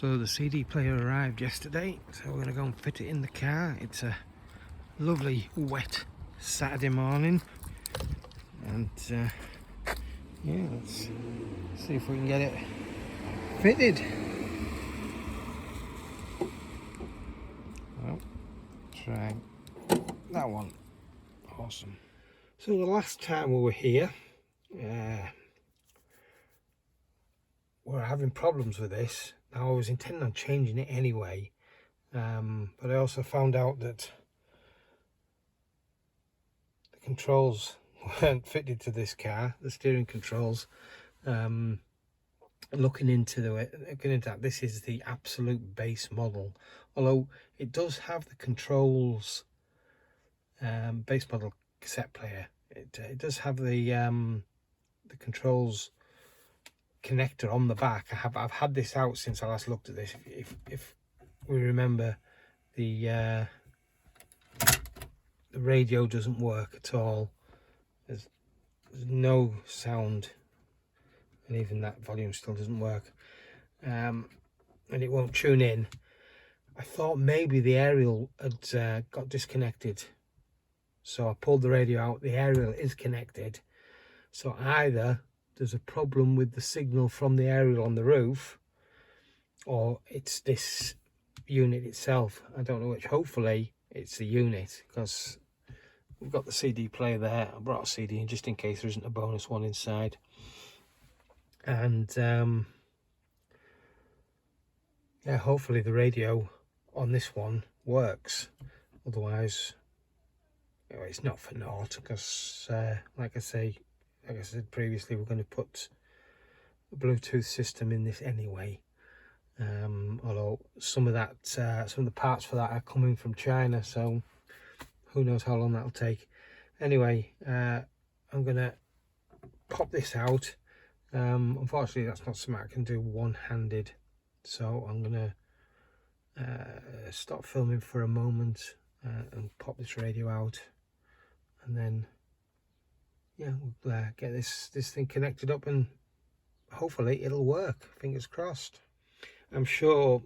So the CD player arrived yesterday, so we're going to go and fit it in the car. It's a lovely wet Saturday morning, and yeah, let's see if we can get it fitted. Well, try that one. Awesome. So the last time we were here, we were having problems with this. Now I was intending on changing it anyway, but I also found out that the controls weren't fitted to this car, the steering controls. Looking into that, this is the absolute base model, although it does have the controls, base model cassette player. It does have the controls connector on the back. I've had this out since I last looked at this. If we remember, the radio doesn't work at all. There's no sound, and even that volume still doesn't work, and it won't tune in. I thought maybe the aerial had got disconnected, so I pulled the radio out. The aerial is connected, so either there's a problem with the signal from the aerial on the roof, or it's this unit itself. I don't know which. Hopefully it's the unit, because we've got the CD player there. I brought a CD in just in case there isn't a bonus one inside. And yeah, hopefully the radio on this one works. Otherwise, you know, it's not for naught, because like I said previously, we're going to put a Bluetooth system in this anyway. Although some of the parts for that are coming from China, so who knows how long that'll take. Anyway, I'm gonna pop this out. Unfortunately, that's not something I can do one-handed, so I'm gonna stop filming for a moment and pop this radio out, and then yeah, we'll get this thing connected up, and hopefully it'll work. Fingers crossed. I'm sure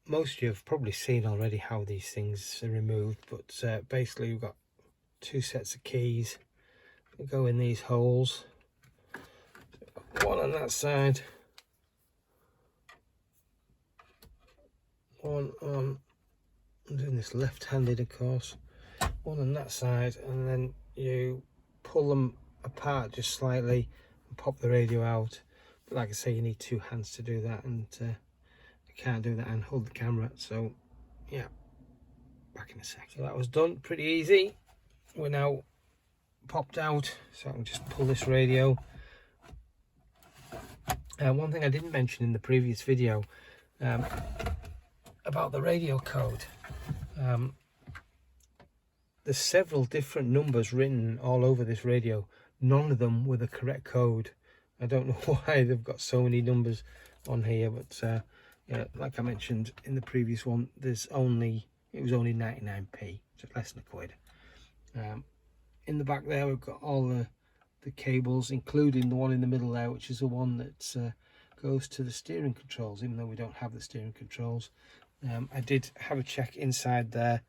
most of you have probably seen already how these things are removed, but basically we've got two sets of keys that go in these holes. One on that side, one on, I'm doing this left-handed of course, one on that side, and then you pull them apart just slightly and pop the radio out. But like I say, you need two hands to do that, and I can't do that and hold the camera, so yeah, back in a sec. So that was done pretty easy. We're now popped out, so I can just pull this radio. One thing I didn't mention in the previous video about the radio code, there's several different numbers written all over this radio. None of them with the correct code. I don't know why they've got so many numbers on here, but yeah, like I mentioned in the previous one, it was only 99p, just less than a quid. In the back there, we've got all the cables, including the one in the middle there, which is the one that goes to the steering controls, even though we don't have the steering controls. I did have a check inside there,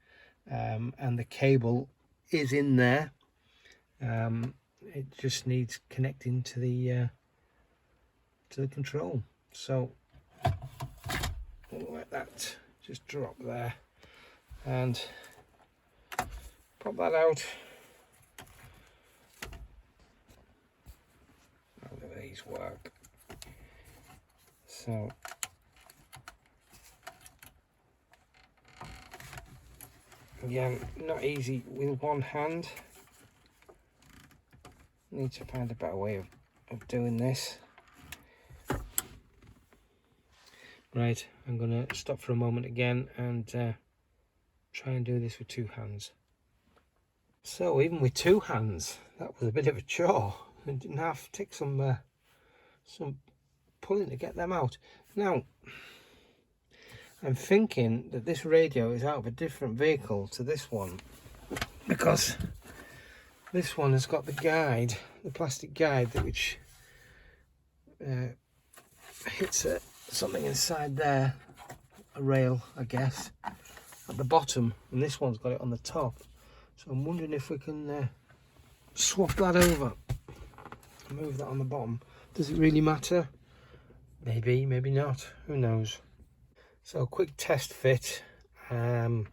and the cable is in there. It just needs connecting to the control. So we'll let that just drop there and pop that out. How do these work? So again, not easy with one hand. Need to find a better way of doing this. Right, I'm going to stop for a moment again and try and do this with two hands. So even with two hands, that was a bit of a chore. I didn't have to take some pulling to get them out. Now, I'm thinking that this radio is out of a different vehicle to this one, because this one has got the guide, the plastic guide, which hits something inside there a rail, I guess, at the bottom, and this one's got it on the top. So I'm wondering if we can swap that over, move that on the bottom. Does it really matter? Maybe, maybe not, who knows. So quick test fit. I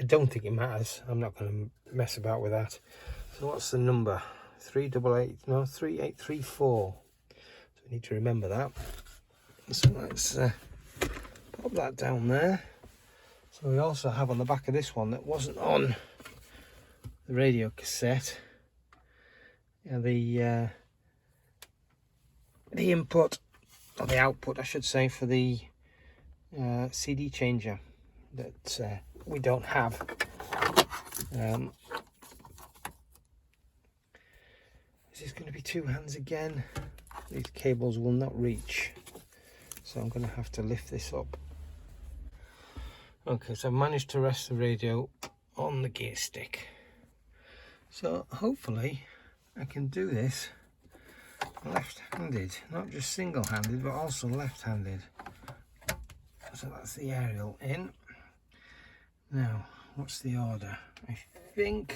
don't think it matters. I'm not going to mess about with that. So what's the number? 388, no, 3834. So we need to remember that. So let's pop that down there. So we also have on the back of this one that wasn't on the radio cassette, the input, or the output I should say, for the CD changer that we don't have. Is this going to be two hands again? These cables will not reach, so I'm going to have to lift this up. Okay, so I've managed to rest the radio on the gear stick. So hopefully I can do this left-handed, not just single-handed, but also left-handed. So that's the aerial in. Now, what's the order? I think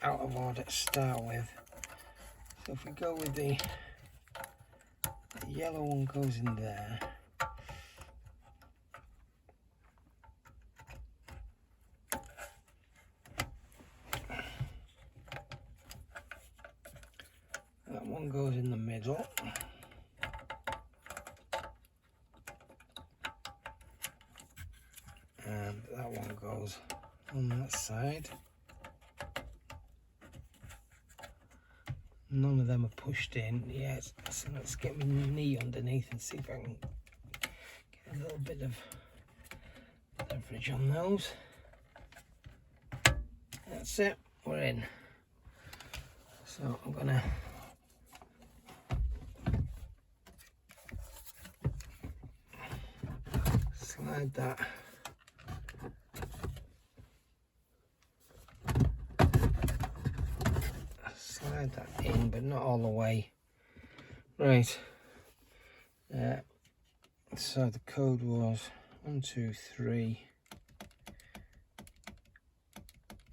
out of order to start with. So if we go with the yellow one goes in there. That one goes in the middle. And that one goes on that side. None of them are pushed in yet, so let's get my knee underneath and see if I can get a little bit of leverage on those. That's it, we're in. So I'm gonna slide that in, but not all the way. Right. So the code was 1, 2, 3,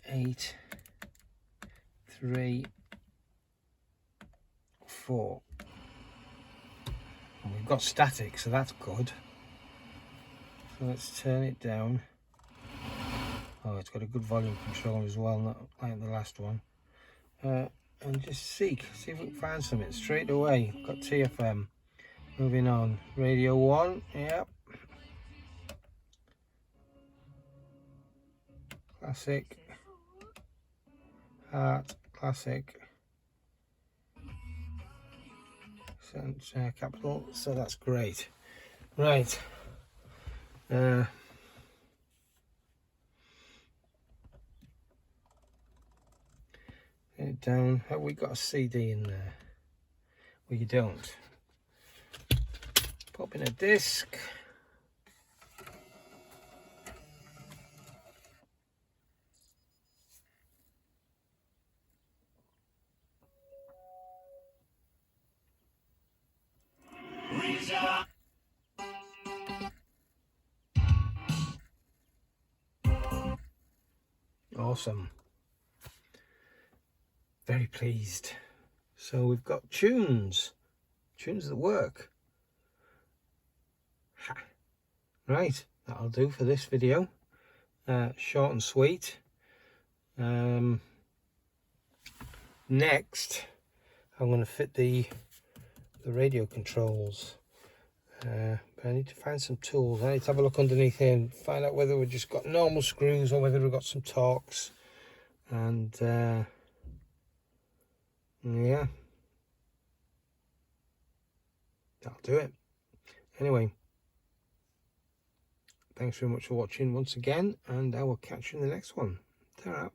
8, 3, 4. And we've got static, so that's good. So let's turn it down. Oh, it's got a good volume control as well, not like the last one. And just see if we can find something straight away. Got TFM. Moving on. Radio 1, yep. Classic. Heart, classic. Capital, so that's great. Right. Get it down. Have we got a CD in there? Well, you don't. Pop in a disc. Awesome. Very pleased. So we've got tunes that work. Ha. Right, that'll do for this video. Short and sweet. Next, I'm going to fit the radio controls. But I need to find some tools. I need to have a look underneath here and find out whether we've just got normal screws or whether we've got some Torx. And yeah, that'll do it. Anyway, thanks very much for watching once again, and I will catch you in the next one. Ta-ra.